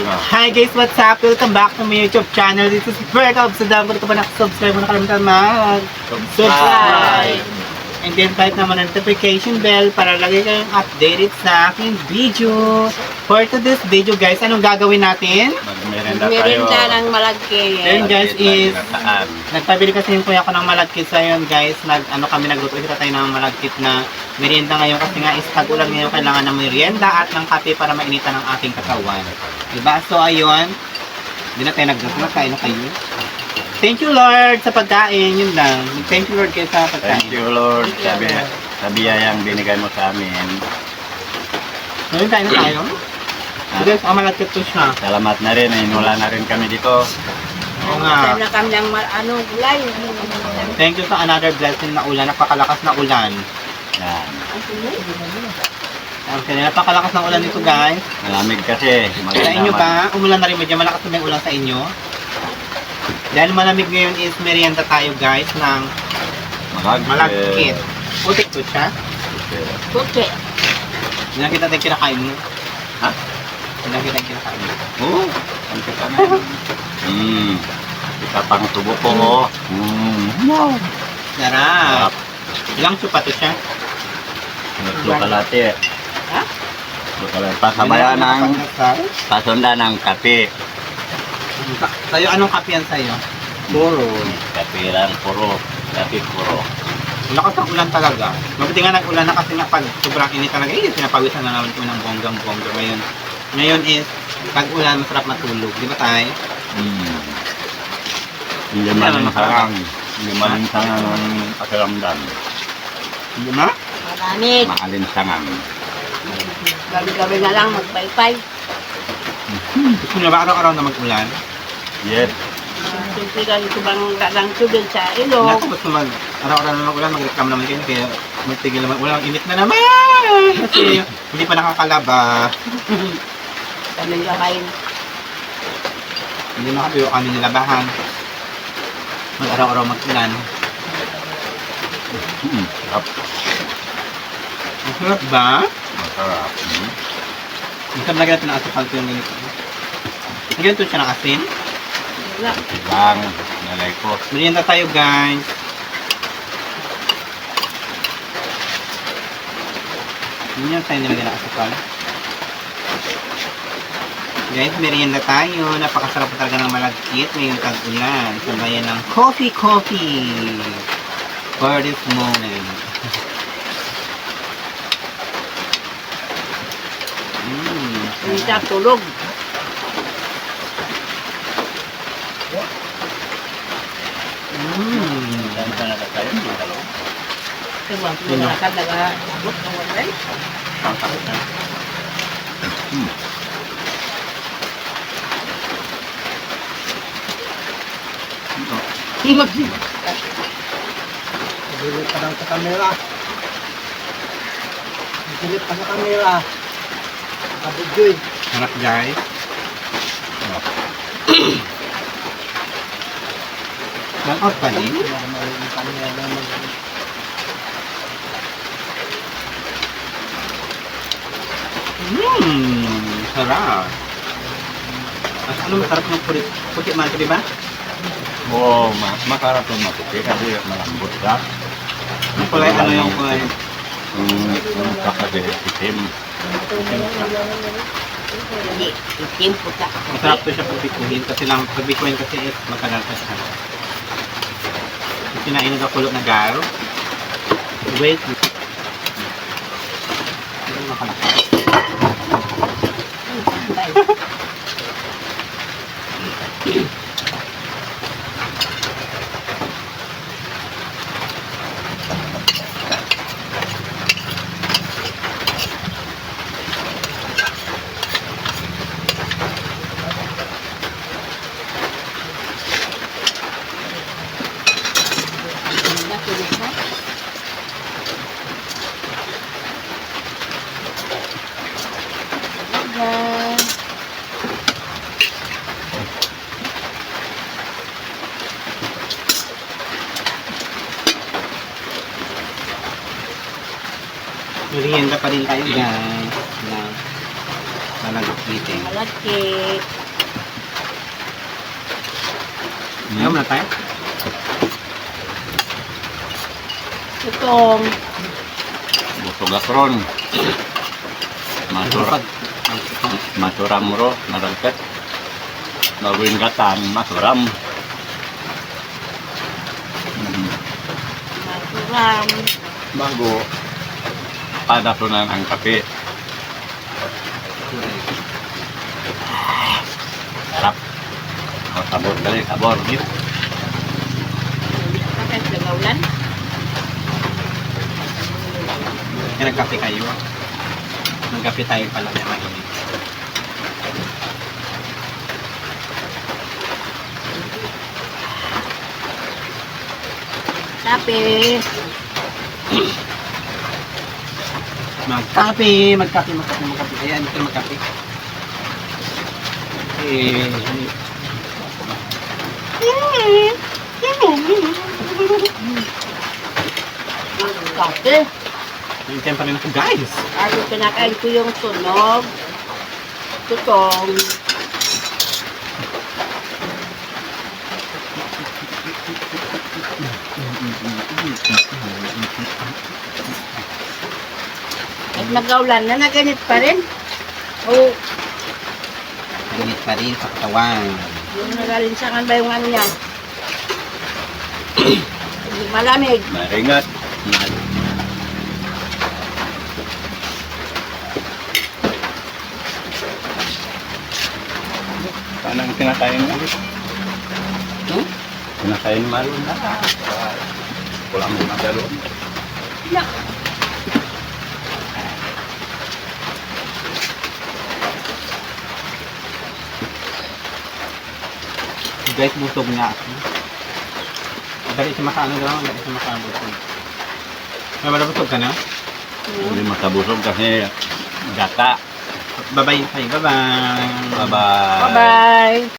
Hi guys, what's up? Welcome back to my YouTube channel. This is Bertob. So dahil ko pa nakasubscribe mo nakalimutan mag-subscribe. And then type naman ang notification bell para lagi kayong updated sa aking video. For today's video guys, anong gagawin natin? Magmerenda tayo. Merenda ng malagkit. Then guys is, Saan? nagpabili kasi po ako ng malagkit sa yun guys. Nagluto kita tayo ng malagkit na merienda ngayon kasi nga is tag-ulan ngayon, kailangan ng merienda at ng kape para mainitan ng ating katawan. Diba? So ayun, hindi na tayo nagluto, kain na kayo. Thank you Lord sa pagkain, yun lang. Thank you Lord kayo sa pagkain. Thank you Lord sa biyayang binigay mo sa amin. Ngayon kain na tayo. Guys, malagkit to siya. Salamat na rin, inula na rin kami dito. Oo nga. Time na kami ng gulay. Thank you sa another blessing na ulan, napakalakas na ulan. Yan. Okay, napakalakas ng ulan dito guys. Malamig kasi. Sa inyo ba? Umulan na rin medyo malakas na yung ulan sa inyo? Dahil malamig ngayon is merienda tayo guys ng malagkit. Putik to siya. Puti. Hindi na kita tayo kinakain mo. Ha? Hindi na kita kinakain mo. Oo. Ang kita na. Kita pang tubo po. Wow. Sarap. Ilang chupa to siya? Lukalate. Ha? Lukalate. Pasabayan ng pasunda ng kape. Sa'yo, anong kape yan sa'yo? Puro. Kape lang puro. Kape puro. Lakas ng ulan talaga. Mabuti nga nag-ulan na kasi nga pag sobrang init talaga, pinapawisan na naman ko ng bonggang-bongga ngayon. Ngayon is, pag ulan, masarap matulog. Di ba tayo? Hindi malinsangan. Hindi malinsangan ang pakiramdam. Di ba? Malamig. Maalinsangan. Gabi-gabi na lang magpaypay. Gusto nyo ba araw-araw na mag-ulan? Yes. Siyempre ganito bang lang tubig sa ilog. Naku, gusto araw-araw na mag-ulan, mag-reclam naman kayo kaya magtigil naman ulan, init na naman! Kasi hindi pa nakakalaba. Kaming labayin. Hindi makatuyo kami nilabahan. Mag-araw-araw mag-ulan. Sarap. Masarap ba? Masarap. Masarap lagyan natin ng asukal ko yung ganito. Lagyan ito siya ng asin. Wala. Lang. Nalay ko. Merienda tayo guys. Hindi yan tayo nilagyan ng asukal. Guys, merienda tayo. Napakasarap talaga ng malagkit ngayong tag-ulan. Sabayan ng coffee for this moment. Hindi siya tulog. Saan ka nakatayo? Dalawa. Diba? Malakad nag-abot ng walay. Ang sakit na. Dilit pa lang sa kamera. Dilit pa sa kamera. Kabidyoy. Harap guys. Lang out pa din. Sarap. Mas ano masarap ng puti man, di ba? Oo, masarap yung maputi kasi malambot ka. Yung kulay ano yung kulay. Yung kakasi, itim. Hindi. Itim puta. Masarap to siya pabikuhin kasi lang pabikuhin kasi is matagal pa siya. Kinain na kulot na garo. Wait. Ano makalaki? Natulog na. Ayan. Merienda pa rin tayo guys. Na malagkit. Eating. Malagkit. Ayaw mo na tayo? Itong Busog akron. Masura, masuram ro, naragkat. Gawin gatan, masuram. masuram. Bago, padasunan ang kape. Sarap. O, sabor kali, sabor. Bakit nagaulan? Kaya nagkape kayo. Nagkape tayo pala kaya mainit. Kape. Magkape. Ayan, ito magkape. Eh, Kape. Hintayin pa rin ako, guys. Ano kinakain ko yung tunog. Tutong. At nagaulan na, naganit pa rin. O, Mainit pa rin sa katawan. yung nagalinsangan ba yung ano niya? Malamig. Maringat. Paano ang kinakain mo? Kinakain mo na. Pulang mo na dalo. Na. Guys, busog nga ako. Dali siya makaano daw, dali siya makabusog. May malabusog ka na? Hindi makabusog kasi gata. Bye-bye tayo, bye-bye. Bye-bye. Bye-bye.